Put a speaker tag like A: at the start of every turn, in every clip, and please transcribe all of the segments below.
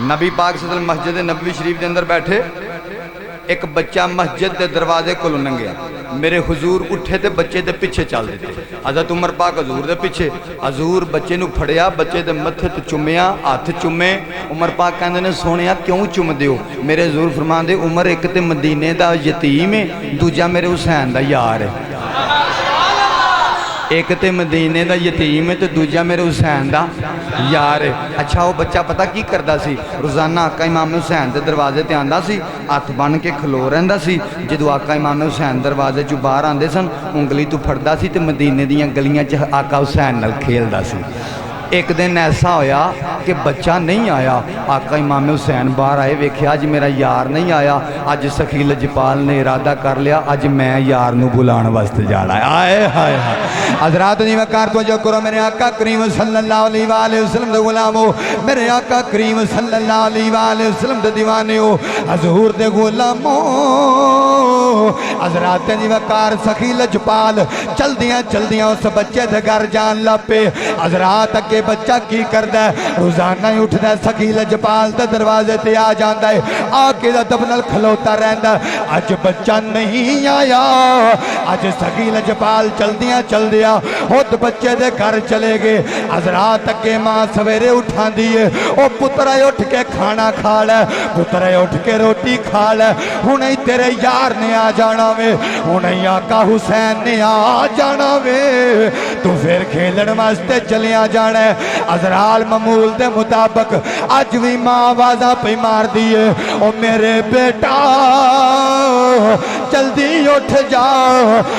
A: نبی پاک صلی اللہ علیہ وسلم مسجد نبوی شریف دے اندر بیٹھے، ایک بچہ مسجد دے دروازے کو لنگیا، میرے حضور اٹھے تے بچے دے پیچھے چل دیتے، حضرت عمر پاک حضور دے پیچھے، حضور بچے نو پھڑیا، بچے دے متھے تے چومیا، ہاتھ چومے، عمر پاک کہندے نے سونیا کیوں چوم دیو؟ میرے حضور فرماندے عمر ایک تے مدینے دا یتیم ہے، دوجا میرے حسین دا یار ہے، ایک تے مدینے دا یتیم ہے تو دوجا میرے حسین دا یار ہے۔ اچھا وہ بچہ پتہ کی کردا سی؟ روزانہ آقا امام حسین دے دروازے تے آندا سی، ہاتھ بن کے کھلو رہندا سی، جدو آقا امام حسین دروازے چوں باہر آندے سن انگلی تو پھڑدا سی تے مدینے دیاں گلیاں چ آقا حسین نال کھیلدا سی۔ ایک دن ایسا ہویا کہ بچہ نہیں آیا، آقا امام حسین باہر آئے ویکھیا اج میرا یار نہیں آیا، اج سخی لجپال نے ارادہ کر لیا اج میں یار نو بلان واسطے جانا ہے۔ آئے ہائے ہائے حضرات نے وقار تو جو کرو میرے آقا کریم صلی اللہ علیہ وآلہ وسلم دے غلامو، میرے آقا کریم صلی اللہ علیہ وآلہ وسلم دے دیوانے ہو، حضور دے غلامو، حضرات نے وقار سخی لجپال چل دیاں اس بچے دے گھر جان لپے۔ حضرات کے بچہ کی کردہ ہے؟ روزانہ ہی اٹھتا ہے، سخی لجپال تے دروازے تے آ جاندہ ہے، آکے دا دبنل کھلوتا رہندہ ہے، آج بچہ نہیں آیا، آج سخی لجپال چل دیا، خود بچے دے گھر چلے گئے۔ حضرات کے ماں سویرے اٹھا دیئے، او پترہ اٹھ کے کھانا کھا لے، پترہ اٹھ کے روٹی کھا لے، ہونہی تیرے یار نے آ جانا وے، ہونہی آقا حسین نے آ جانا وے، تو پھر کھیلن واسطے چلے آ جانا ہے۔ حضرال معمول دے مطابق آج بھی ماں آوازہ پہ مار دیئے، او میرے بیٹا جلدی اٹھ جا،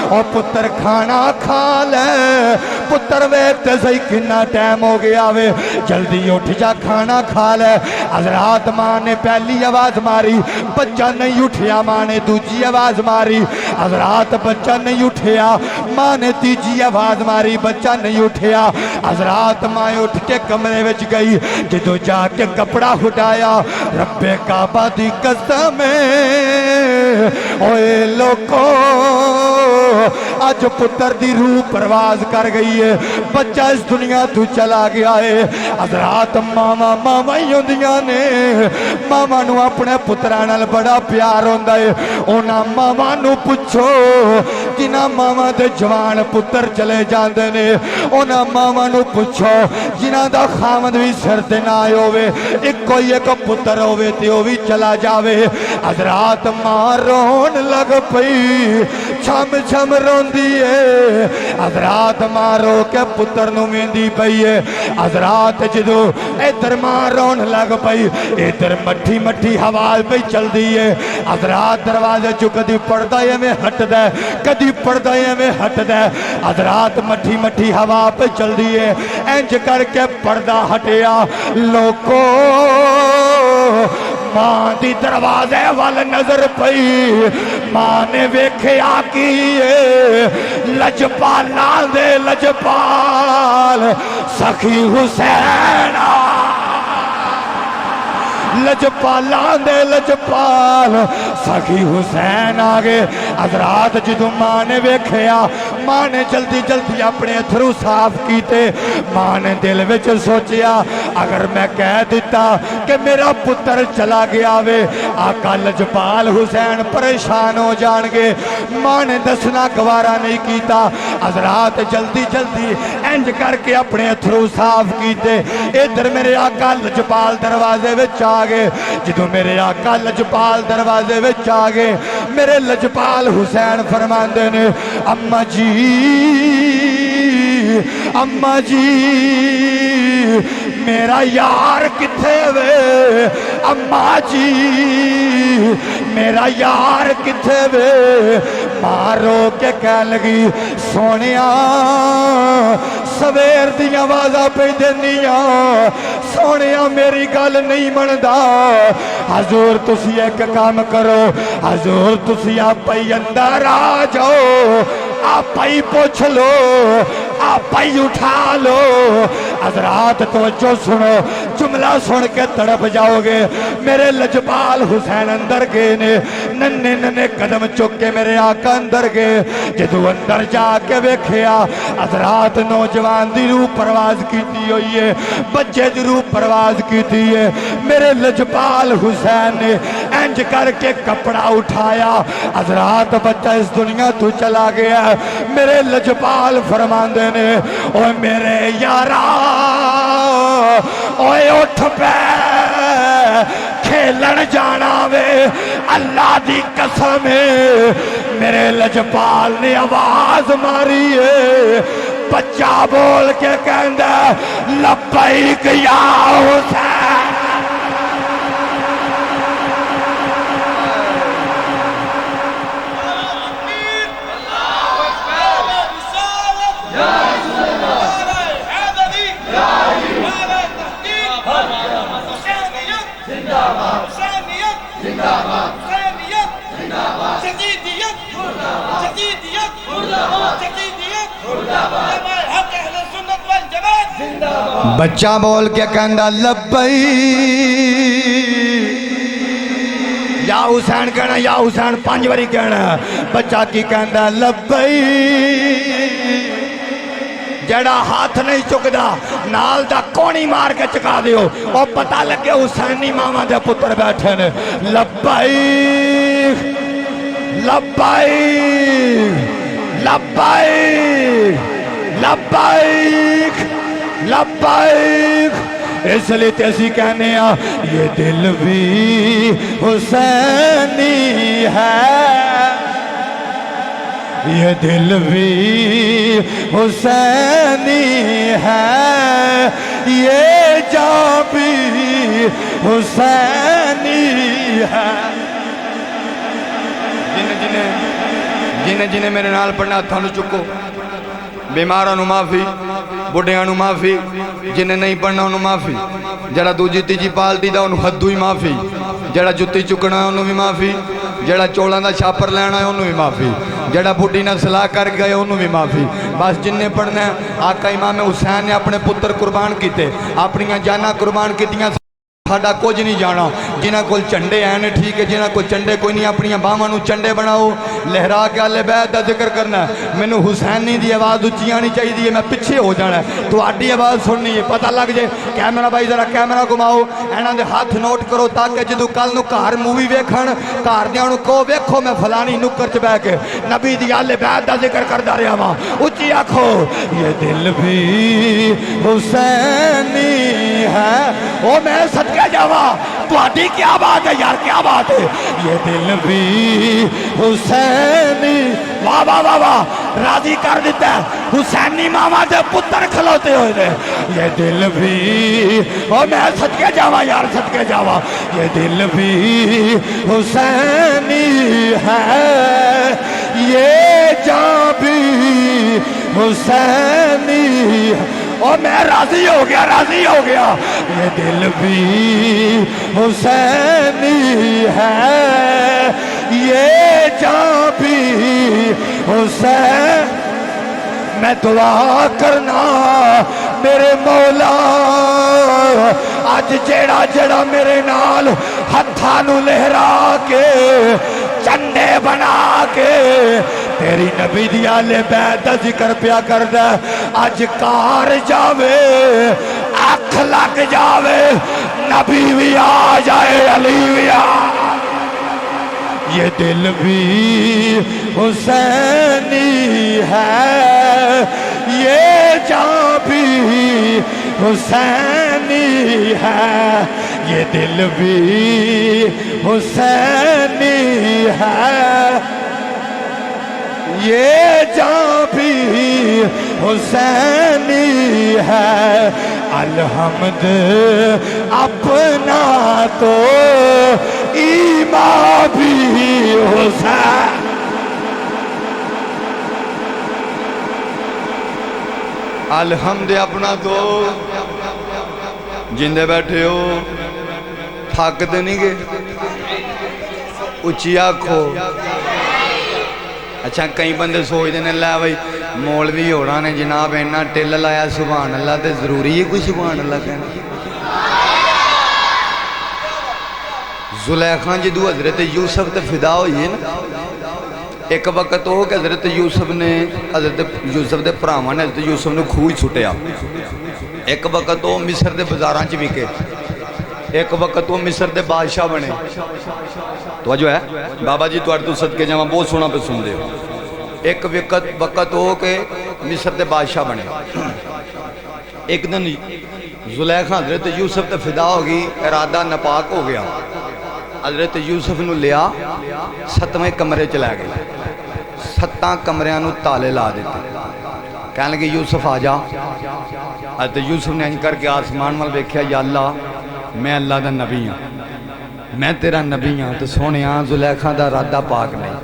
A: او پتر کھانا کھا لے، پتر ویکھتے صحیح کنا ٹائم ہو گیا وے، جلدی اٹھ جا کھانا کھا لے۔ حضرات ماں نے پہلی آواز ماری، بچہ نہیں اٹھیا، ماں نے دوجی آواز ماری، حضرات بچہ نہیں اٹھیا، ماں نے تیجی آواز ماری، بچہ نہیں اٹھیا۔ حضرات ماں اٹھ کے کمرے وچ گئی، جدو جا کے کپڑا ہٹایا، رب کعبہ دی قسم اوے لوکو آج پتر دی روح پرواز کر گئی ہے، بچہ اس دنیا تو چلا گیا ہے۔ حضرات ماما ہی ہوندیاں نے، ماما نو اپنے پترانال بڑا پیار ہوندا ہے، اونا ماما نو پوچھو جنہ ماما دے جوان پتر چلے جاندے نے، اونا ماما نو پوچھو جنہ دا خامد بھی سر تے نہ آئے ہوئے، ایک کوئی ایک پتر ہوئے تے وہ بھی چلا جاوے۔ حضرات ماں رون لگ پئی، چھم رون دیئے، حضرات ماں رو کے پتر نو میندی پئی ہے۔ حضرات جدو ادھر ماں رون لگ پئی، ادھر مٹھی حوال پہ چل دیئے۔ حضرات دروازے چو کدی پردہ میں ہٹ دے، کدی پردہ میں ہٹ دے، حضرات مٹھی ہوا پہ چل دیئے، انج کر کے پردہ ہٹیا، لوکو ماں دی دروازے وال نظر پئی، ماں نے ویکھیا کیے لجپالان دے لجپال سخی حسین لجپالان دے لجپال سخی حسین آگے۔ حضرات جدو ماں نے ویکھیا، ماں نے جلدی اپنے اتھرو صاف کیتے، ماں نے دل وچ سوچیا اگر میں کہہ دیتا کہ میرا پتر چلا گیا وے، آقا لجپال حسین پریشان ہو جان گے، ماں نے دسنا گوارا نہیں کیتا۔ حضرات جلدی انج کر کے اپنے اتھرو صاف کیتے، ادھر میرے آقا لجپال دروازے وچ آگے، جدو میرے آقا لجپال دروازے وچ آگے، میرے لجپال حسین فرماندے نے اماں جی میرا یار کتھے وے، اماں جی میرا یار کتھے وے، ماں رو کے کہہ لگی سونیا سویر دی آوازہ پہ دنیا، سونیا میری گل نہیں مندا، حضور تسی ایک کام کرو، حضور تسی آپ ہی اندر آ جاؤ، آپ ہی پوچھ لو، آپ ہی اٹھا لو، حضرات توجہ سنو جملہ سن کے تڑپ جاؤ گے میرے لجپال حسین اندر گئے نے ننے ننے قدم چک کے میرے آقا اندر گئے جدو اندر جا کے ویکھیا حضرات نوجوان دی روح پرواز کیتی ہوئی ہے بچے دی روح پرواز کیتی ہے میرے لجپال حسین نے انج کر کے کپڑا اٹھایا حضرات بچہ اس دنیا تو چلا گیا میرے لجپال فرماندے نے اوہ میرے یارا اوہ اٹھ پہ کھیلن جانا وے اللہ دی قسم ہے میرے لجپال نے آواز ماری ہے بچہ بول کے کہندا لبیک یا حسین بچہ بول کے کہندا لبئی یا حسین کہنا یا حسین 5 باری کہنا بچہ کی کہندا لبئی جڑا ہاتھ نہیں چکدا نال دا کونی مار کے چکا دیو اور پتہ لگے حسینی ماما دے پتر بیٹھے نے لبیک لبیک لبیک لبیک لبیک اس لیے تیسی کہنے یہ دل بھی حسینی ہے یہ دل بھی حسینی ہے یہ جان بھی حسینی ہے جنہیں میرے نال پڑھنا تھانو چکو بیمارانو معافی بڑھیانو معافی جنہیں نہیں پڑھنا انہوں معافی جڑا دوجی تیجی پالتی دا انہوں حدو ہی معافی جڑا جتی چکنا ہے انہوں بھی معافی جڑا چولان دا شاپر لینا ہے انہوں بھی معافی جڑا بڑھی نہ صلاح کر گئے انہوں بھی معافی بس جنہیں پڑھنا ہے آقا امام حسین نے اپنے پتر قربان کیتے اپنی جانا قربان کیتیاں ساڑھا کچھ نہیں جانا جنہ کو چنڈے ہیں ٹھیک ہے جنہ کو چنڈے کوئی نہیں اپنی باہمانو چنڈے بناؤ لہرا کے آلے بیت دا ذکر کرنا ہے میں نے حسینی دی آواز اچھی آنی چاہیے دی میں پچھے ہو جانا ہے تو آڈی آواز سننی ہے پتہ لگ جائے کیمرہ بھائی ذرا کیمرہ گھماؤ اینا دے ہاتھ نوٹ کرو تاکہ جدو کل نو کار مووی ویکھن کار دیانو کو ویکھو میں فلانی نکر چ بیٹھ کے نبی دی آلے بیت دا ذکر کر دا رہا ماں اچھی آکھو یہ دل بھی حسینی ہے او میں صدقہ جاوا تو آڈی کیا بات ہے یار کیا بات ہے یہ دل بھی حسینی واہ واہ واہ واہ راضی کر دیتا ہے حسینی ماما دے پتر کھلوتے ہوئے دے یہ دل بھی اور میں صدقے جاوا یار صدقے جاوا یہ دل بھی حسینی ہے یہ جان بھی حسینی ہے اور میں راضی ہو گیا یہ دل بھی حسینی ہے یہ جان بھی حسین میں دعا کرنا میرے مولا آج جیڑا جیڑا میرے نال ہتھانو لہرا کے چندے بنا کے تیری نبی دی آلے بیت دا ذکر پیا کر دے آج کار جاوے آنکھ لگ جاوے نبی بھی آ جائے علی بھی آ یہ دل بھی حسینی ہے یہ جان بھی حسینی ہے یہ دل بھی حسینی ہے یہ جان بھی حسینی ہے الحمد اپنا تو ایمان بھی حسین الحمد اپنا تو جندے بیٹھے ہو تھاکتے نہیں گے اچھی آنکھو اچھا کئی بندے سوچ دینے اللہ بھائی
B: مولوی ہونا نے جناب اینا ٹل لایا سبحان اللہ تے ضروری ہے کوئی سبحان اللہ کہنا زلیخا جدو حضرت یوسف تے فدا ہوئی ہے نا ایک وقت ہو کہ حضرت یوسف دے پراواں نے حضرت یوسف نے کھوئی چھٹیا ایک وقت ہو مصر دے بازاراں چ وکے ایک وقت وہ مصر دے بادشاہ بنے توجہ ہے بابا جی تو صدقے جاواں بہت سونا پہ سن دے ہو ایک وقت ہو کہ مصر دے بادشاہ بنے ایک دن زلیخا حضرت یوسف تے فدا ہوگی ارادہ نپاک ہو گیا حضرت یوسف نو لیا 7ویں کمرے چلا گئے 7 کمریاں نو تالے لا دیتے کہنے لگے یوسف آ جا حضرت یوسف نے انج کر کے آسمان وال ویکھیا یا اللہ میں اللہ دا نبی ہوں میں تیرا نبی ہوں تو سونے زلیخا دا ارادہ پاک نہیں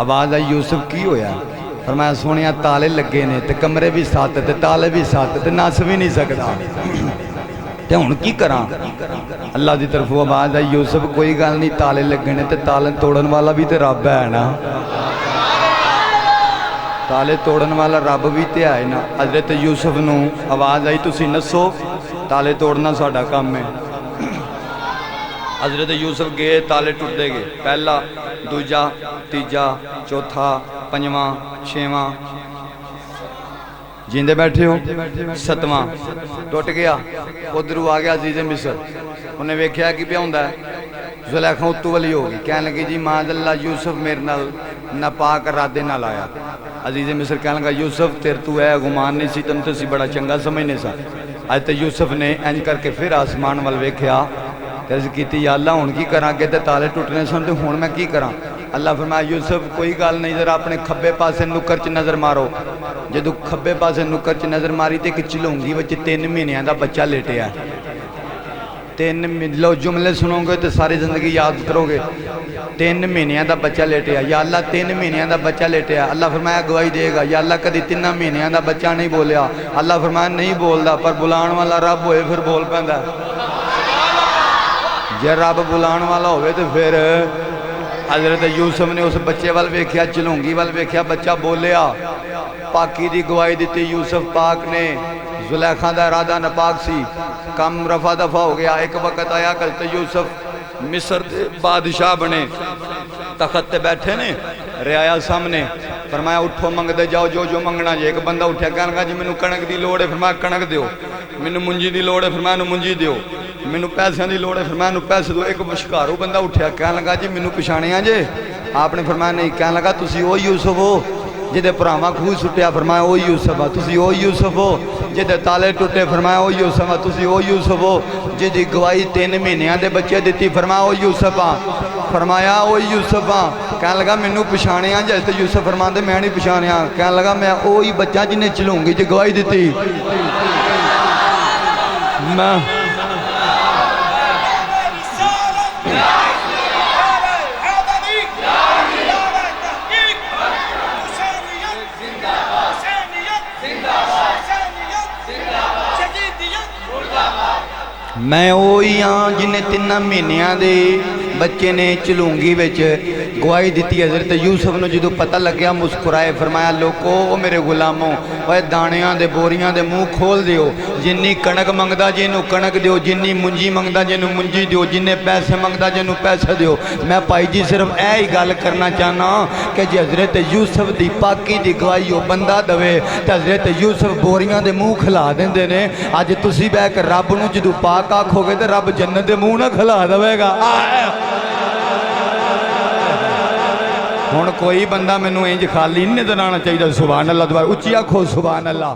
B: آواز آئی یوسف کی ہویا فرمایا سونے تالے لگے نے تے کمرے بھی 7 تے تالے بھی 7 تے نس بھی نہیں سکتا تے ہن کی کراں اللہ دی طرف آواز آئی یوسف کوئی گل نہیں تالے لگے نے تے تالے توڑن والا بھی تے رب ہے نا تالے توڑن والا رب بھی تے ہے نا حضرت یوسف نو آواز آئی تسی نسو تالے توڑنا ساڈا کام ہے حضرت یوسف گئے تالے ٹوٹ دے گئے پہلا دوجا تیجا چوتھا پنجواں چھواں جیندے بیٹھے ہو 7واں ٹوٹ گیا ادھرو آ گیا عزیز مصر انہیں ویکھیا کہ پہ ہوندا ہے زلیخا اتو والی ہوگی کہنے لگی جی معاذ اللہ یوسف میرے نال ناپاک ارادے نال آیا عزیز مصر کہنے لگا یوسف تیر تو ہے گمان نہیں سی تم تو سی بڑا چنگا سمجھنے سا حضرت یوسف نے انج کر کے پھر آسمان وال ویکھیا عرض کیتی یا اللہ ہن کی کراں کہ تے تالے ٹوٹنے سن تے ہن میں کی کراں اللہ فرمایا یوسف کوئی گل نہیں ذرا اپنے کھبے پاسے نکر چ نظر مارو جدو کھبے پاسے نکر چ نظر ماری تے ایک چلونگی وچ 3 مہینیاں دا بچہ لیٹیا ہے 3 لو جملے سنو گے تو ساری زندگی یاد کرو گے 3 مہینیاں دا بچہ لیٹیا یا اللہ 3 مہینیاں دا بچہ لیٹیا اللہ فرمایا گواہی دے گا یا اللہ کدی 3 مہینیاں دا بچہ نہیں بولیا اللہ فرمایا نہیں بولدا پر بلان والا رب ہوئے پھر بول پیندا جے رب بلان والا ہوئے تو پھر حضرت یوسف نے اس بچے وال ویکھیا چلونگی وال ویکھیا بچہ بولیا پاکی دی گواہی دیتی یوسف پاک نے زلیخا دا ارادہ نپاک سی کم رفع دفع ہو گیا ایک وقت آیا کہتے یوسف مصر دے بادشاہ بنے تخت تے بیٹھے نے رعایا سامنے فرمایا اٹھو منگ دے جاؤ جو منگنا جے ایک بندہ اٹھیا کہنے لگا جی مینوں کنک دی لوڑ ہے فرمایا کنک دیو مینوں منجی دی لوڑ ہے فرمایا منجی دیو مینوں پیسے دی لوڑ ہے فرمایا پیسے دو ایک مشکارو بندہ اٹھیا کہنے لگا جی مینوں پچھانیا جے آپ نے فرمایا نہیں کہنے لگا تسی او یوسف ہو جدے پراواں کھوہ سٹیا فرمایا او یوسف ہو تسی او یوسف ہو جدے تالے ٹوٹے فرمایا او یوسف ہو تسی او یوسف ہو جدی گواہی 3 مہینیاں دے بچے دیتی فرمایا او یوسف ہاں فرمایا او یوسف ہاں کہنے لگا مینوں پچھانیا جیسے یوسف فرماندے میں نہیں پچھانیا کہنے لگا میں اوہی بچہ جنہیں چلوں گی جی گواہی دیتی میں میں وہی ہاں جنہیں 3 مہینیاں دے بچے نے چلونگی وچ گواہی دیتی حضرت یوسف نے جدو پتہ لگیا مسکرائے فرمایا لوکو او میرے غلاموں وہ دانیاں دے بوریاں دے منہ کھول دیو جنی کنک منگدا جنوں کنک دیو جنی منجی منگدا جنوں منجی دیو جنہیں پیسے منگدا جنوں پیسے دیو میں پائی جی صرف اے ہی گل کرنا چاہنا کہ جی حضرت یوسف دی پاکی دی گواہی او بندہ دوے تے حضرت یوسف بوریاں دے منہ کھلا دیندے نے اج تسی بہ کے رب نو جدو پاک آکھو گے تے رب جنت دے منہ نہ کھلا دوے گا ہن کوئی بندہ مینوں انج خالی نہیں نظر آنا چاہیے سبحان اللہ دوبارہ اچھی آکھو سبحان اللہ